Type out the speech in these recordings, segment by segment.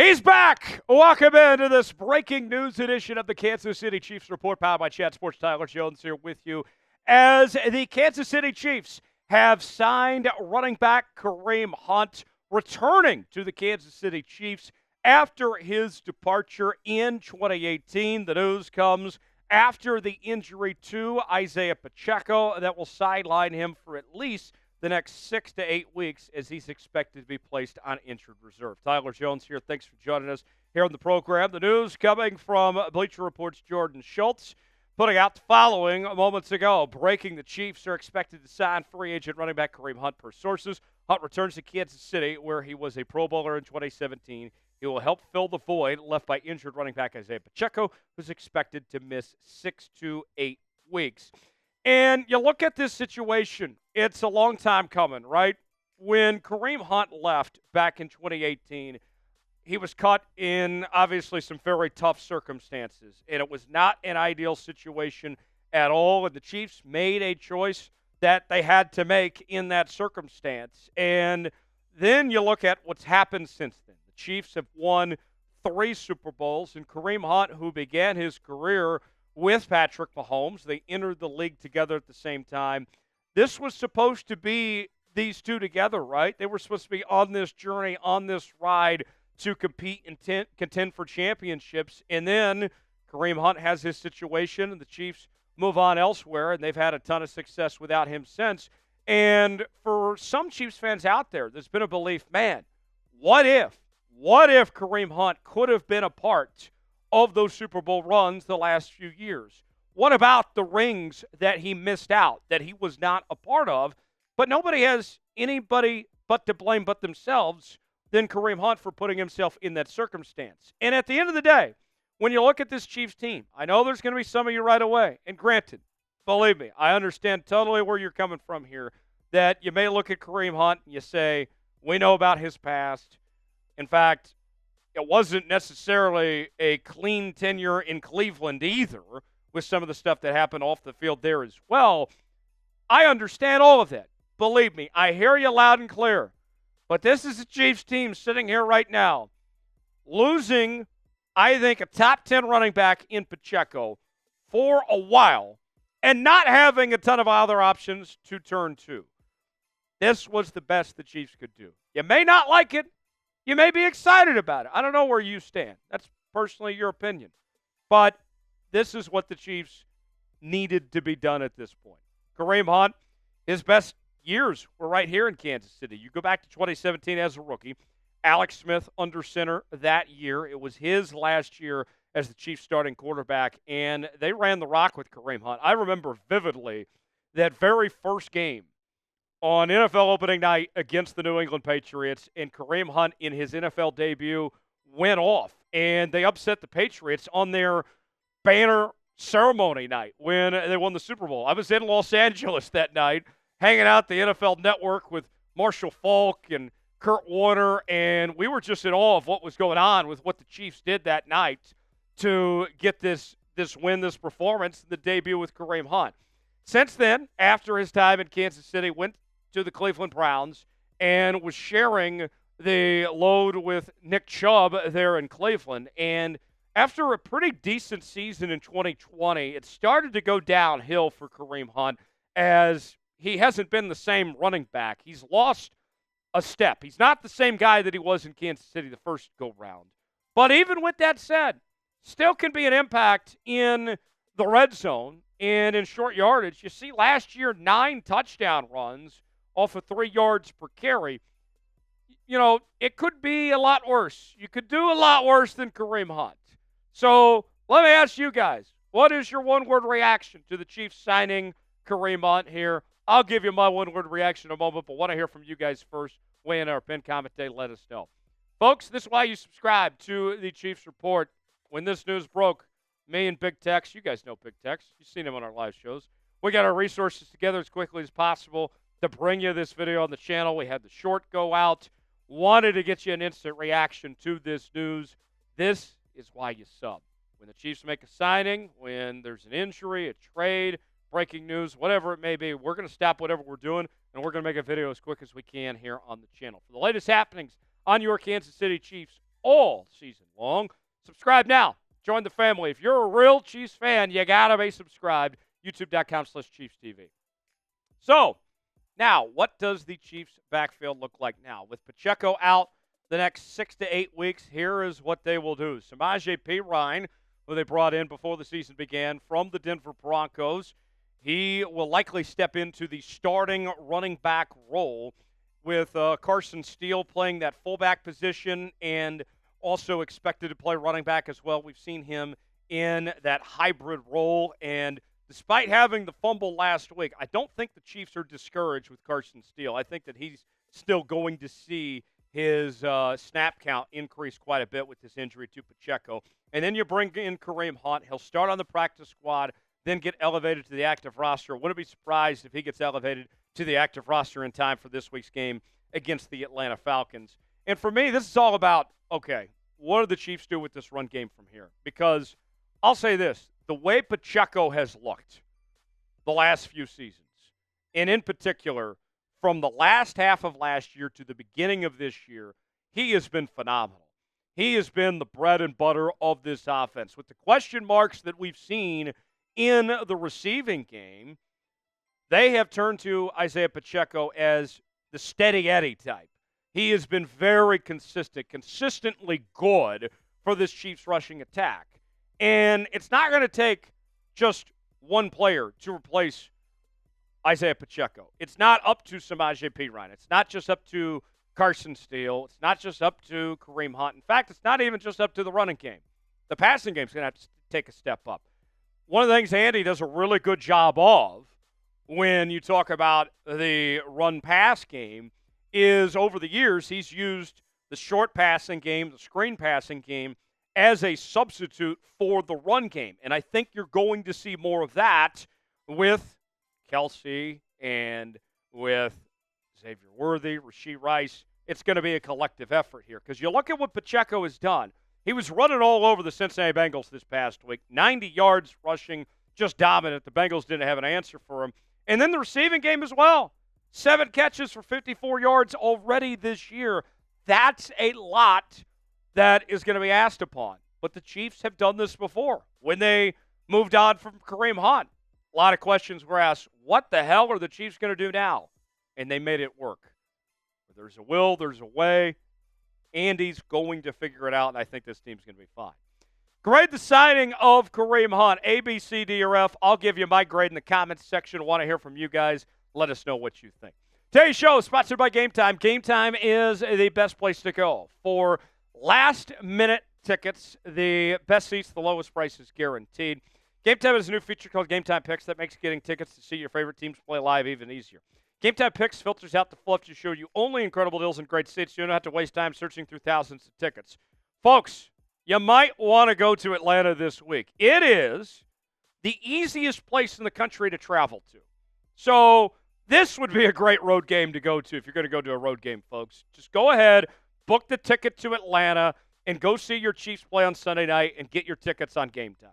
He's back! Welcome into this breaking news edition of the Kansas City Chiefs Report, powered by Chat Sports. Tyler Jones here with you as the Kansas City Chiefs have signed running back Kareem Hunt, returning to the Kansas City Chiefs after his departure in 2018. The news comes after the injury to Isiah Pacheco that will sideline him for at least the next 6 to 8 weeks as he's expected to be placed on injured reserve. Tyler Jones here. Thanks for joining us here on the program. The news coming from Bleacher Report's Jordan Schultz, putting out the following moments ago. Breaking: the Chiefs are expected to sign free agent running back Kareem Hunt per sources. Hunt returns to Kansas City, where he was a Pro Bowler in 2017. He will help fill the void left by injured running back Isiah Pacheco, who's expected to miss 6 to 8 weeks. And you look at this situation, it's a long time coming, right? When Kareem Hunt left back in 2018, he was cut in obviously some very tough circumstances, and it was not an ideal situation at all, and the Chiefs made a choice that they had to make in that circumstance. And then you look at what's happened since then. The Chiefs have won 3 Super Bowls, and Kareem Hunt, who began his career with Patrick Mahomes, they entered the league together at the same time. This was supposed to be these two together, right? They were supposed to be on this journey, on this ride to compete and contend for championships. And then Kareem Hunt has his situation, and the Chiefs move on elsewhere, and they've had a ton of success without him since. And for some Chiefs fans out there, there's been a belief, man, what if Kareem Hunt could have been a part of those Super Bowl runs the last few years? What about the rings that he missed out, that he was not a part of? But nobody has anybody but to blame but themselves than Kareem Hunt for putting himself in that circumstance. And at the end of the day, when you look at this Chiefs team, I know there's going to be some of you right away. And granted, believe me, I understand totally where you're coming from here, that you may look at Kareem Hunt and you say, we know about his past. In fact, it wasn't necessarily a clean tenure in Cleveland either, with some of the stuff that happened off the field there as well. I understand all of that. Believe me, I hear you loud and clear. But this is the Chiefs team sitting here right now, losing, I think, a top 10 running back in Pacheco for a while and not having a ton of other options to turn to. This was the best the Chiefs could do. You may not like it. You may be excited about it. I don't know where you stand. That's personally your opinion. But this is what the Chiefs needed to be done at this point. Kareem Hunt, his best years were right here in Kansas City. You go back to 2017 as a rookie. Alex Smith under center that year. It was his last year as the Chiefs starting quarterback, and they ran the rock with Kareem Hunt. I remember vividly that very first game on NFL opening night against the New England Patriots, and Kareem Hunt in his NFL debut went off, and they upset the Patriots on their banner ceremony night when they won the Super Bowl. I was in Los Angeles that night, hanging out at the NFL Network with Marshall Faulk and Kurt Warner, and we were just in awe of what was going on with what the Chiefs did that night to get this win, this performance, the debut with Kareem Hunt. Since then, after his time in Kansas City, went to the Cleveland Browns and was sharing the load with Nick Chubb there in Cleveland. And after a pretty decent season in 2020, it started to go downhill for Kareem Hunt as he hasn't been the same running back. He's lost a step. He's not the same guy that he was in Kansas City the first go-round. But even with that said, still can be an impact in the red zone and in short yardage. You see last year 9 touchdown runs off of 3 yards per carry. You know, it could be a lot worse. You could do a lot worse than Kareem Hunt. So let me ask you guys, what is your one-word reaction to the Chiefs signing Kareem Hunt here? I'll give you my one-word reaction in a moment, but want to hear from you guys first. Weigh in our pinned comment today. Let us know. Folks, this is why you subscribe to the Chiefs Report. When this news broke, me and Big Tex, you guys know Big Tex. You've seen him on our live shows. We got our resources together as quickly as possible to bring you this video on the channel. We had the short go out. Wanted to get you an instant reaction to this news. This is why you sub. When the Chiefs make a signing, when there's an injury, a trade, breaking news, whatever it may be, we're going to stop whatever we're doing, and we're going to make a video as quick as we can here on the channel. For the latest happenings on your Kansas City Chiefs all season long. Subscribe now. Join the family. If you're a real Chiefs fan, you got to be subscribed. YouTube.com/Chiefs TV. So, now, what does the Chiefs' backfield look like now? With Pacheco out the next 6 to 8 weeks, here is what they will do. Samaje Perine, who they brought in before the season began from the Denver Broncos, he will likely step into the starting running back role with Carson Steele playing that fullback position and also expected to play running back as well. We've seen him in that hybrid role, and despite having the fumble last week, I don't think the Chiefs are discouraged with Carson Steele. I think that he's still going to see his snap count increase quite a bit with this injury to Pacheco. And then you bring in Kareem Hunt. He'll start on the practice squad, then get elevated to the active roster. Wouldn't be surprised if he gets elevated to the active roster in time for this week's game against the Atlanta Falcons. And for me, this is all about, okay, what do the Chiefs do with this run game from here? Because I'll say this, the way Pacheco has looked the last few seasons, and in particular from the last half of last year to the beginning of this year, he has been phenomenal. He has been the bread and butter of this offense. With the question marks that we've seen in the receiving game, they have turned to Isiah Pacheco as the steady Eddie type. He has been very consistent, consistently good for this Chiefs rushing attack. And it's not going to take just one player to replace Isiah Pacheco. It's not up to Samaje Perine. It's not just up to Carson Steele. It's not just up to Kareem Hunt. In fact, it's not even just up to the running game. The passing game is going to have to take a step up. One of the things Andy does a really good job of when you talk about the run-pass game is over the years he's used the short passing game, the screen passing game, as a substitute for the run game. And I think you're going to see more of that with Kelce and with Xavier Worthy, Rashee Rice. It's going to be a collective effort here because you look at what Pacheco has done. He was running all over the Cincinnati Bengals this past week, 90 yards rushing, just dominant. The Bengals didn't have an answer for him. And then the receiving game as well. 7 catches for 54 yards already this year. That's a lot that is going to be asked upon. But the Chiefs have done this before. When they moved on from Kareem Hunt, a lot of questions were asked, what the hell are the Chiefs going to do now? And they made it work. Where there's a will, there's a way. Andy's going to figure it out, and I think this team's going to be fine. Grade the signing of Kareem Hunt. A, B, C, D, or F. I'll give you my grade in the comments section. I want to hear from you guys. Let us know what you think. Today's show is sponsored by Game Time. Game Time is the best place to go for last-minute tickets. The best seats, the lowest prices guaranteed. Game Time has a new feature called Game Time Picks that makes getting tickets to see your favorite teams play live even easier. Game Time Picks filters out the fluff to show you only incredible deals and great seats. You don't have to waste time searching through thousands of tickets. Folks, you might want to go to Atlanta this week. It is the easiest place in the country to travel to. So this would be a great road game to go to if you're going to go to a road game, folks. Just go ahead, book the ticket to Atlanta, and go see your Chiefs play on Sunday night and get your tickets on Game Time.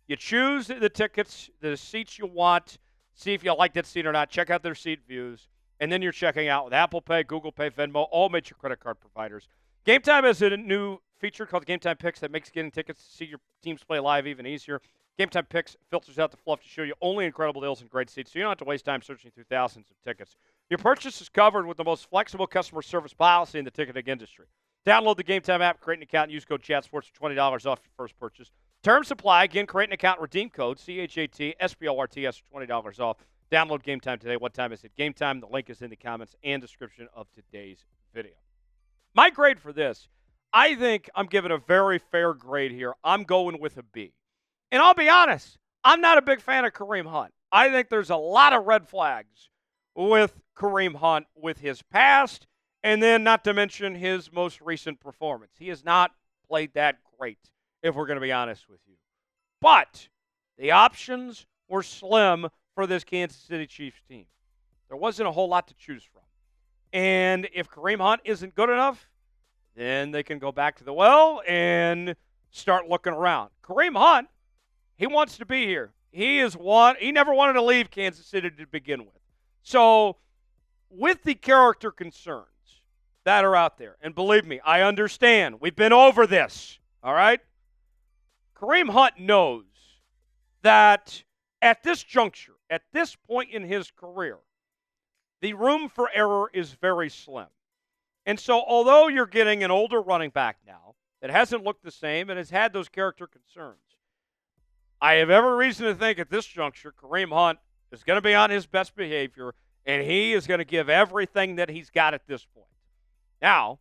You choose the tickets, the seats you want, see if you like that seat or not. Check out their seat views. And then you're checking out with Apple Pay, Google Pay, Venmo, all major credit card providers. Game Time has a new feature called Game Time Picks that makes getting tickets to see your teams play live even easier. Game Time Picks filters out the fluff to show you only incredible deals and great seats, so you don't have to waste time searching through thousands of tickets. Your purchase is covered with the most flexible customer service policy in the ticketing industry. Download the Game Time app, create an account, and use code ChatSports for $20 off your first purchase. Terms apply. Again, create an account, redeem code CHATSPORTS for $20 off. Download Game Time today. What time is it? Game Time. The link is in the comments and description of today's video. My grade for this, I think I'm giving a very fair grade here. I'm going with a B. And I'll be honest, I'm not a big fan of Kareem Hunt. I think there's a lot of red flags with Kareem Hunt with his past, and then not to mention his most recent performance. He has not played that great, if we're going to be honest with you. But the options were slim for this Kansas City Chiefs team. There wasn't a whole lot to choose from. And if Kareem Hunt isn't good enough, then they can go back to the well and start looking around. Kareem Hunt, he wants to be here. He never wanted to leave Kansas City to begin with. So with the character concerns that are out there. And believe me, I understand. We've been over this, all right? Kareem Hunt knows that at this juncture, at this point in his career, the room for error is very slim. And so although you're getting an older running back now that hasn't looked the same and has had those character concerns, I have every reason to think at this juncture Kareem Hunt is going to be on his best behavior, and he is going to give everything that he's got at this point. Now,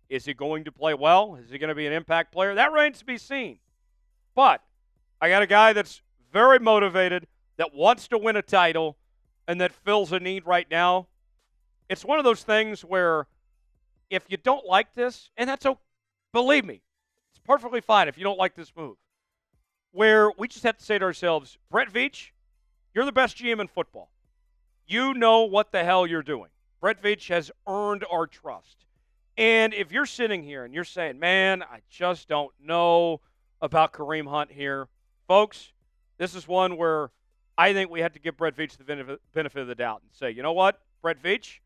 is he going to play well? Is he going to be an impact player? That remains to be seen. But I got a guy that's very motivated, that wants to win a title, and that fills a need right now. It's one of those things where if you don't like this, and that's okay, believe me, it's perfectly fine if you don't like this move, where we just have to say to ourselves, Brett Veach, you're the best GM in football. You know what the hell you're doing. Brett Veach has earned our trust. And if you're sitting here and you're saying, man, I just don't know about Kareem Hunt here, folks, this is one where I think we have to give Brett Veach the benefit of the doubt and say, you know what, Brett Veach,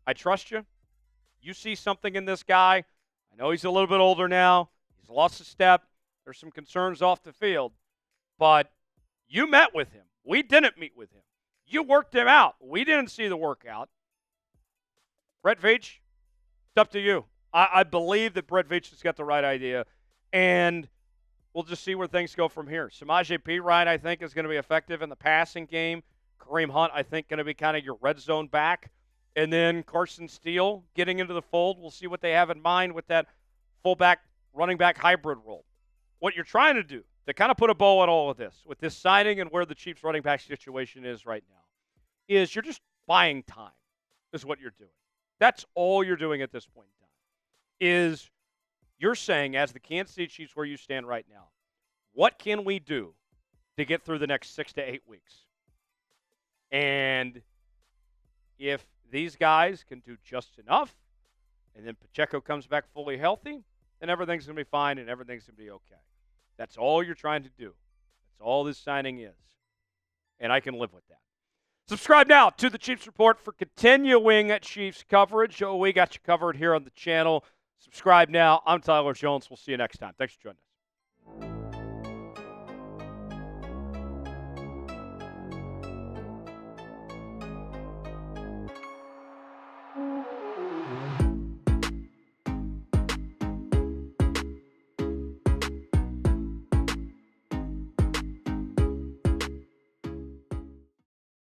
I trust you. You see something in this guy. I know he's a little bit older now. He's lost a step. There's some concerns off the field. But you met with him. We didn't meet with him. You worked him out. We didn't see the workout. Brett Veach, it's up to you. I believe that Brett Veach has got the right idea. And we'll just see where things go from here. Samaje Perine, I think, is going to be effective in the passing game. Kareem Hunt, I think, going to be kind of your red zone back. And then Carson Steele getting into the fold. We'll see what they have in mind with that fullback, running back hybrid role. What you're trying to do to kind of put a bow on all of this, with this signing and where the Chiefs running back situation is right now, is you're just buying time, is what you're doing. That's all you're doing at this point in time, is you're saying, as the Kansas City Chiefs, where you stand right now, what can we do to get through the next 6 to 8 weeks? And if these guys can do just enough, and then Pacheco comes back fully healthy, then everything's going to be fine and everything's going to be okay. That's all you're trying to do. That's all this signing is. And I can live with that. Subscribe now to the Chiefs Report for continuing Chiefs coverage. We got you covered here on the channel. Subscribe now. I'm Tyler Jones. We'll see you next time. Thanks for joining us.